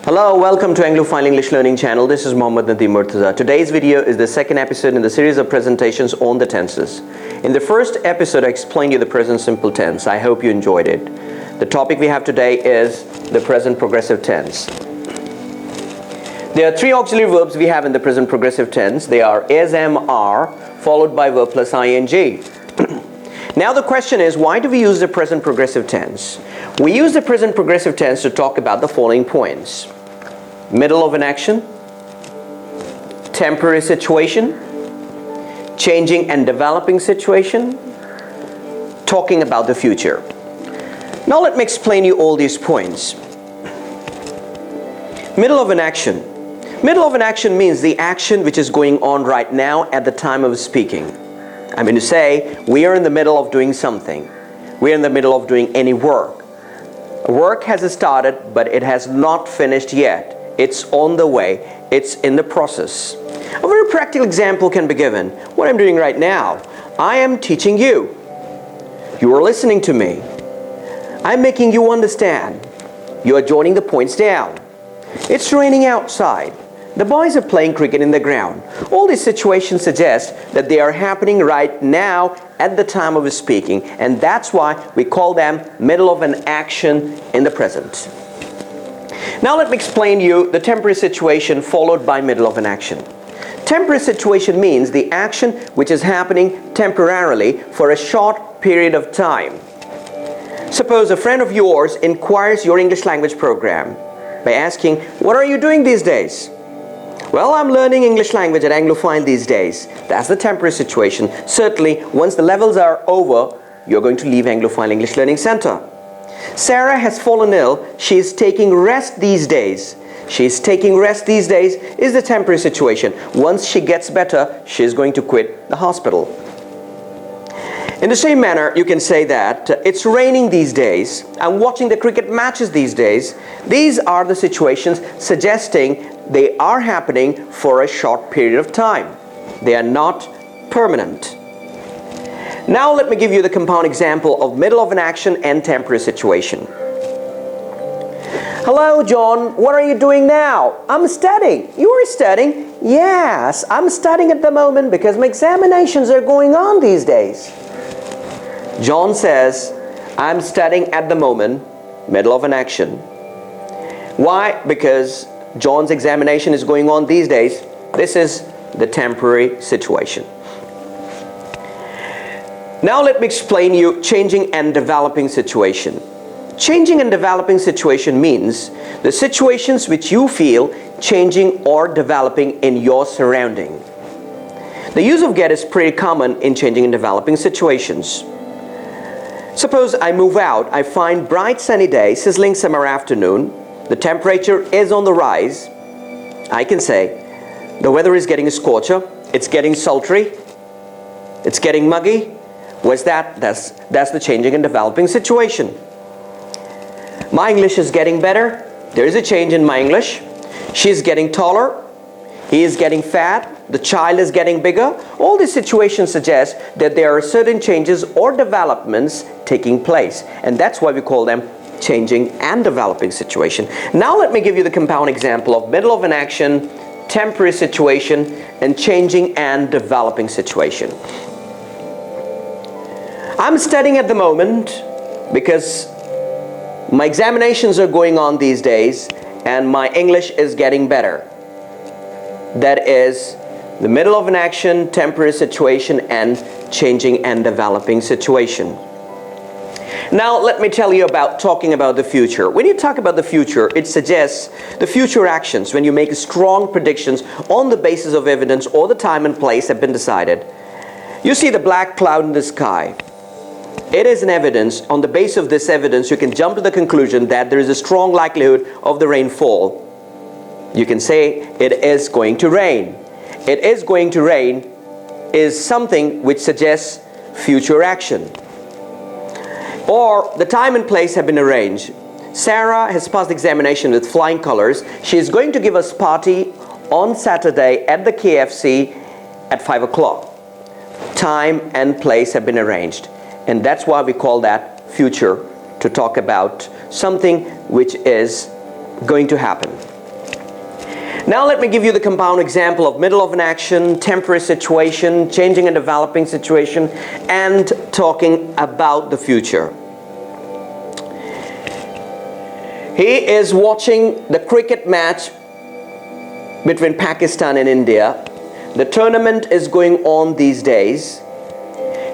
Hello, welcome to Anglophile English Learning Channel. This is Mohammad Nadeem Murtaza. Today's video is the second episode in the series of presentations on the tenses. In the first episode, I explained you the present simple tense. I hope you enjoyed it. The topic we have today is the present progressive tense. There are three auxiliary verbs we have in the present progressive tense. They are is, am, are, followed by verb plus ing. Now the question is, why do we use the present progressive tense? We use the present progressive tense to talk about the following points: middle of an action, temporary situation, changing and developing situation, talking about the future. Now let me explain you all these points. Middle of an action. Middle of an action means the action which is going on right now at the time of speaking. I mean to say, we are in the middle of doing something. We are in the middle of doing any work. Work has started, but it has not finished yet. It's on the way. It's in the process. A very practical example can be given. What I'm doing right now, I am teaching you. You are listening to me. I'm making you understand. You are joining the points down. It's raining outside. The boys are playing cricket in the ground. All these situations suggest that they are happening right now at the time of speaking, and that's why we call them middle of an action in the present. Now let me explain you the temporary situation followed by middle of an action. Temporary situation means the action which is happening temporarily for a short period of time. Suppose a friend of yours inquires your English language program by asking, "What are you doing these days?" "Well, I'm learning English language at Anglophile these days." That's the temporary situation. Certainly, once the levels are over, you're going to leave Anglophile English Learning Center. Sarah has fallen ill. She is taking rest these days. She is taking rest these days is the temporary situation. Once she gets better, she is going to quit the hospital. In the same manner, you can say that it's raining these days. I'm watching the cricket matches these days. These are the situations suggesting they are happening for a short period of time. They are not permanent. Now let me give you the compound example of middle of an action and temporary situation. "Hello, John. What are you doing now?" "I'm studying." "You are studying?" "Yes, I'm studying at the moment because my examinations are going on these days." John says, "I'm studying at the moment," middle of an action. Why? Because John's examination is going on these days. This is the temporary situation. Now let me explain you changing and developing situation. Changing and developing situation means the situations which you feel changing or developing in your surrounding. The use of get is pretty common in changing and developing situations. Suppose I move out, I find bright sunny day, sizzling summer afternoon, the temperature is on the rise. I can say, the weather is getting a scorcher, it's getting sultry, it's getting muggy. What's that? That's the changing and developing situation. My English is getting better. There is a change in my English. She's getting taller. He is getting fat. The child is getting bigger. All these situations suggest that there are certain changes or developments taking place. And that's why we call them changing and developing situation. Now let me give you the compound example of middle of an action, temporary situation, and changing and developing situation. I'm studying at the moment because my examinations are going on these days and my English is getting better. That is the middle of an action, temporary situation, and changing and developing situation. Now let me tell you about talking about the future. When you talk about the future, it suggests the future actions when you make strong predictions on the basis of evidence or the time and place have been decided. You see the black cloud in the sky. It is an evidence. On the basis of this evidence, you can jump to the conclusion that there is a strong likelihood of the rainfall. You can say it is going to rain. It is going to rain is something which suggests future action. Or the time and place have been arranged. Sarah has passed the examination with flying colors. She is going to give us party on Saturday at the KFC at 5 o'clock. Time and place have been arranged. And that's why we call that future, to talk about something which is going to happen. Now let me give you the compound example of middle of an action, temporary situation, changing and developing situation, and talking about the future. He is watching the cricket match between Pakistan and India. The tournament is going on these days.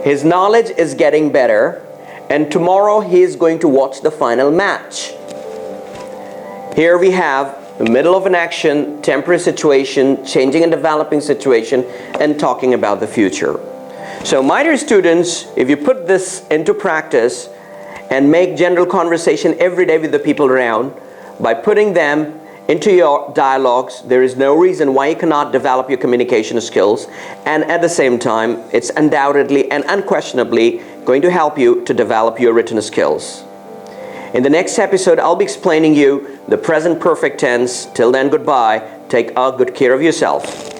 His knowledge is getting better, and tomorrow he is going to watch the final match. Here we have the middle of an action, temporary situation, changing and developing situation, and talking about the future. So my dear students, if you put this into practice and make general conversation every day with the people around, by putting them into your dialogues, there is no reason why you cannot develop your communication skills, and at the same time, it's undoubtedly and unquestionably going to help you to develop your written skills. In the next episode, I'll be explaining you the present perfect tense. Till then, goodbye. Take good care of yourself.